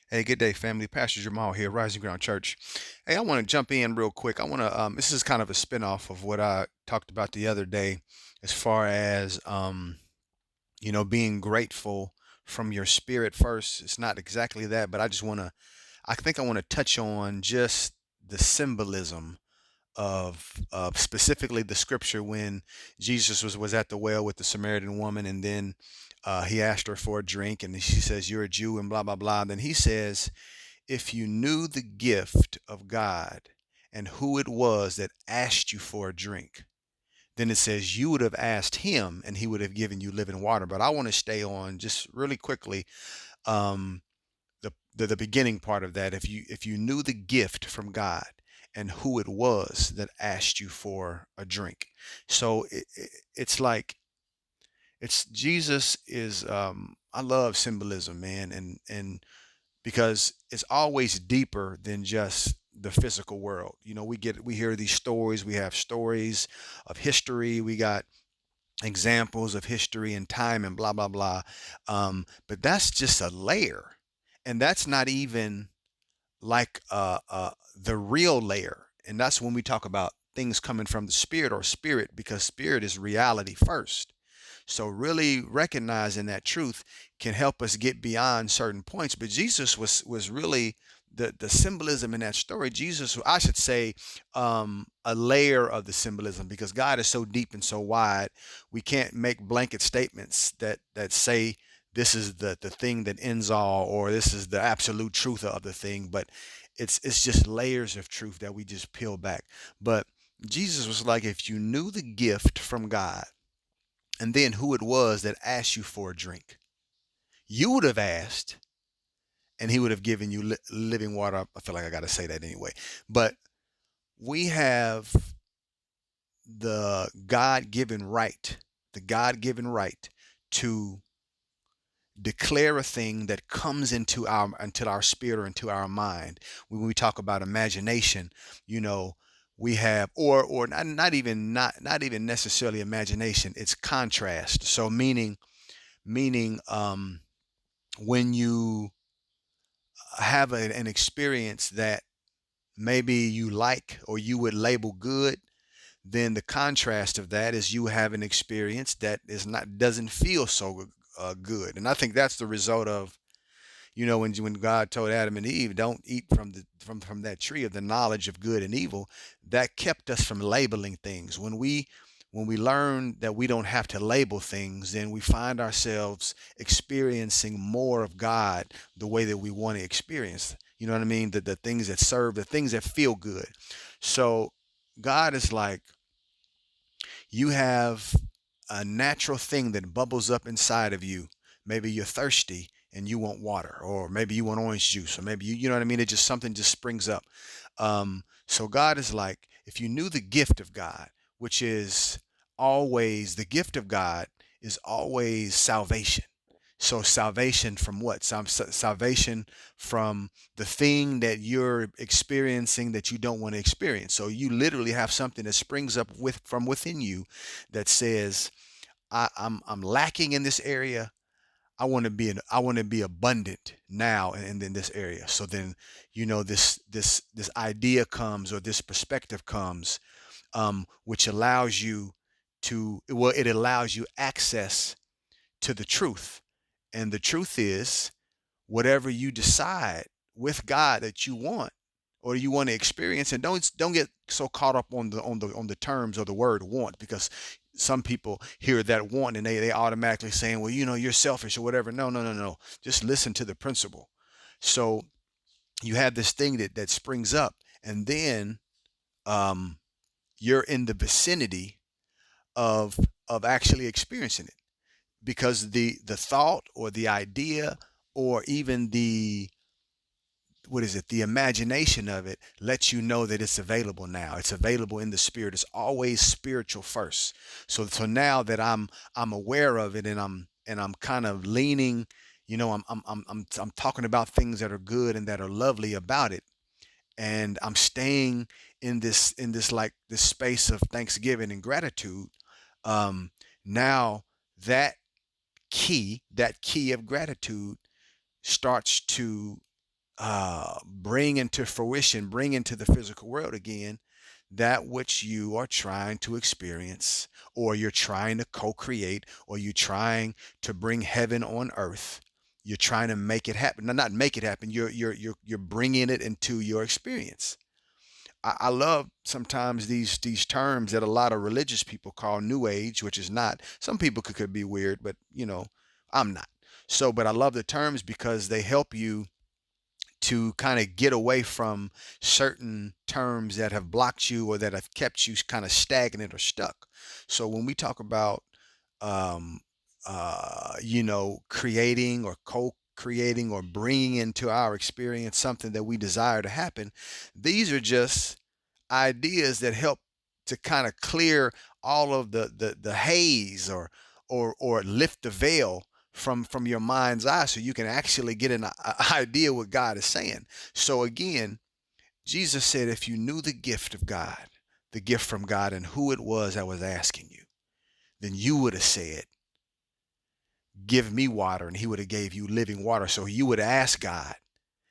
Hey, good day, family. Pastor Jamal here, Rising Ground Church. Hey, I want to jump in real quick. I want to, this is kind of a spinoff of what I talked about the other day, as far as, being grateful from your spirit first. It's not exactly that, but I think I want to touch on just the symbolism of specifically the scripture when Jesus was at the well with the Samaritan woman, and then he asked her for a drink, and she says, "You're a Jew," and blah, blah, blah. And then he says, if you knew the gift of God and who it was that asked you for a drink, then it says you would have asked him and he would have given you living water. But I want to stay on just really quickly um, the beginning part of that. If you knew the gift from God and who it was that asked you for a drink, so it's like it's Jesus is. I love symbolism, man, and because it's always deeper than just the physical world. We hear these stories, we have stories of history, we got examples of history and time and blah blah blah. But that's just a layer, and that's not even like the real layer. And that's when we talk about things coming from the spirit or spirit, because spirit is reality first. So really recognizing that truth can help us get beyond certain points. But Jesus was really the symbolism in that story. Jesus, I should say, a layer of the symbolism, because God is so deep and so wide, we can't make blanket statements that say this is the thing that ends all, or this is the absolute truth of the thing. But it's just layers of truth that we just peel back. But Jesus was like, if you knew the gift from God and then who it was that asked you for a drink, you would have asked, and he would have given you living water. I feel like I got to say that anyway. But we have the God given right to declare a thing that comes into our spirit or into our mind. When we talk about imagination, you know, we have, or not even necessarily imagination. It's contrast. So meaning when you have an experience that maybe you like or you would label good, then the contrast of that is you have an experience that doesn't feel so good. And I think that's the result of, when God told Adam and Eve, don't eat from that tree of the knowledge of good and evil. That kept us from labeling things. When we learn that we don't have to label things, then we find ourselves experiencing more of God the way that we want to experience. You know what I mean? The things that serve, the things that feel good. So God is like, you have a natural thing that bubbles up inside of you. Maybe you're thirsty and you want water, or maybe you want orange juice, or maybe you know what I mean? It just something just springs up. So God is like, if you knew the gift of God, which is always the gift of God, is always salvation. So salvation from what? Salvation from the thing that you're experiencing that you don't want to experience. So you literally have something that springs up from within you that says, I'm lacking in this area. I want to be abundant now in this area. So then, this idea comes, or this perspective comes, which allows you it allows you access to the truth. And the truth is, whatever you decide with God that you want or you want to experience, and don't get so caught up on the terms of the word want, because some people hear that want and they automatically saying, well, you're selfish or whatever. No, no, no, no. Just listen to the principle. So you have this thing that springs up, and then um, you're in the vicinity of actually experiencing it, because the thought or the idea or even the what is it, the imagination of it lets you know that it's available now. It's available in the spirit. It's always spiritual first. So now that I'm aware of it, and I'm kind of leaning, I'm talking about things that are good and that are lovely about it, and I'm staying in this like this space of thanksgiving and gratitude. um Now that key of gratitude starts to bring into fruition, bring into the physical world again that which you are trying to experience, or you're trying to co-create, or you're trying to bring heaven on earth. You're trying to make it happen. No, not make it happen. You're bringing it into your experience. I love sometimes these terms that a lot of religious people call New Age, which is not. Some people could be weird, but I'm not. So, but I love the terms because they help you to kind of get away from certain terms that have blocked you or that have kept you kind of stagnant or stuck. So when we talk about, um, creating or co-creating or bringing into our experience something that we desire to happen, these are just ideas that help to kind of clear all of the haze, or lift the veil from your mind's eye, so you can actually get an idea what God is saying. So again, Jesus said, if you knew the gift of God, the gift from God, and who it was that was asking you, then you would have said, give me water, and he would have gave you living water. So you would ask God,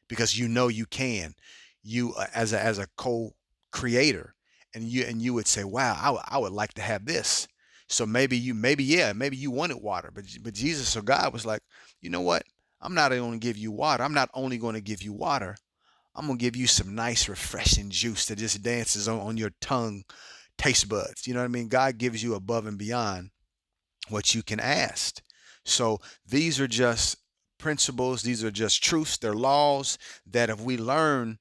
because you know you can, you as a co-creator, and you would say, wow, I would like to have this. So maybe you wanted water, but Jesus or God was like, you know what, I'm not only give you water, I'm not only going to give you water, I'm going to give you some nice refreshing juice that just dances on your tongue taste buds. You know what I mean? God gives you above and beyond what you can ask. So these are just principles, these are just truths, they're laws that if we learn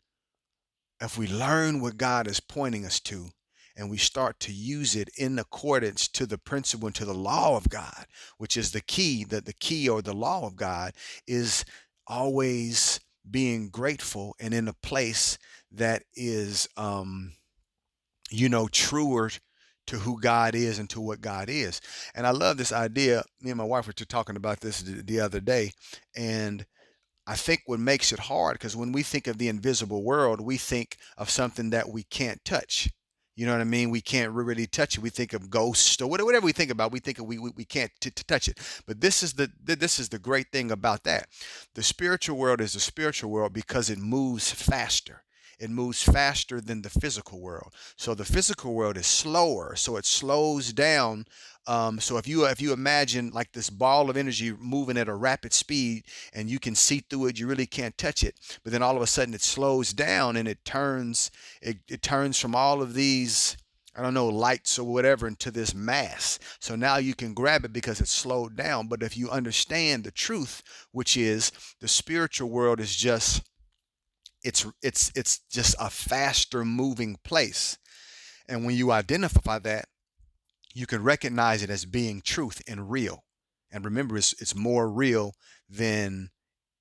what God is pointing us to, and we start to use it in accordance to the principle and to the law of God, which is the key, that the key or the law of God is always being grateful and in a place that is truer to who God is and to what God is. And I love this idea. Me and my wife were talking about this the other day, and I think what makes it hard, because when we think of the invisible world, we think of something that we can't touch. You know what I mean? We can't really touch it. We think of ghosts or whatever we think about. We think of we can't touch it. But this is the great thing about that. The spiritual world is the spiritual world because it moves faster. It moves faster than the physical world. So the physical world is slower, so it slows down. So if you imagine like this ball of energy moving at a rapid speed, and you can see through it, you really can't touch it. But then all of a sudden it slows down, and it turns from all of these, I don't know, lights or whatever, into this mass. So now you can grab it because it's slowed down. But if you understand the truth, which is the spiritual world is just, it's just a faster moving place. And when you identify that, you can recognize it as being truth and real. And remember, it's more real than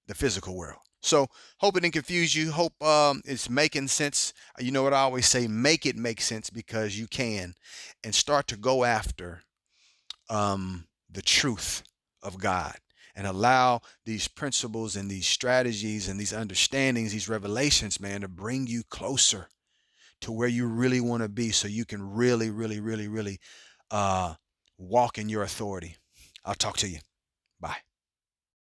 the physical world. So hope it didn't confuse you. Hope it's making sense. You know what I always say, make it make sense, because you can, and start to go after the truth of God, and allow these principles and these strategies and these understandings, these revelations, man, to bring you closer to where you really want to be, so you can really, really, really, really uh, walk in your authority. I'll talk to you. Bye.